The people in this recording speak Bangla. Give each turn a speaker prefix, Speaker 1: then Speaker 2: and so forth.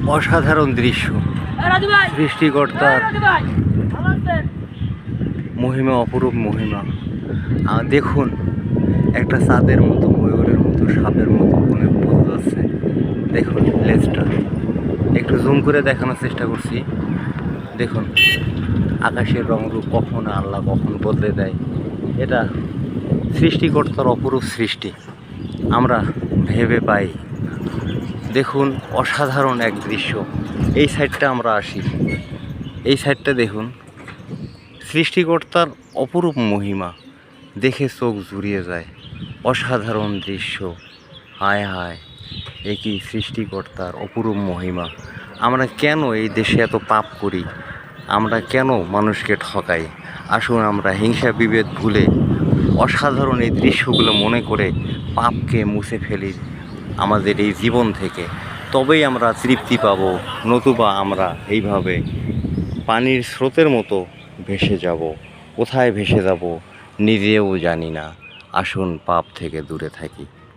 Speaker 1: অসাধারণ দৃশ্য, সৃষ্টিকর্তার মহিমা, অপরূপ মহিমা। দেখুন, একটা চাঁদের মতো, ময়ূরের মতো, সাপের মতো মনে বোঝা যাচ্ছে। দেখুন লেজটা একটু জুম করে দেখানোর চেষ্টা করছি। দেখুন আকাশের রংরূপ কখন আল্লাহ কখন বদলে দেয়, এটা সৃষ্টিকর্তার অপরূপ সৃষ্টি, আমরা ভেবে পাই। দেখুন অসাধারণ এক দৃশ্য। এই সাইডটা আমরা আসি, এই সাইডটা দেখুন, সৃষ্টিকর্তার অপরূপ মহিমা দেখে চোখ জুড়িয়ে যায়। অসাধারণ দৃশ্য, হায় হায়, এ কি সৃষ্টিকর্তার অপরূপ মহিমা। আমরা কেন এই দেশে এত পাপ করি, আমরা কেন মানুষকে ঠকাই? আসুন আমরা হিংসা বিভেদ ভুলে অসাধারণ এই দৃশ্যগুলো মনে করে পাপকে মুছে ফেলি আমাদের এই জীবন থেকে, তবেই আমরা তৃপ্তি পাবো। নতুবা আমরা এইভাবে পানির স্রোতের মতো ভেসে যাব। কোথায় ভেসে যাব নিজেও জানি না। আসুন পাপ থেকে দূরে থাকি।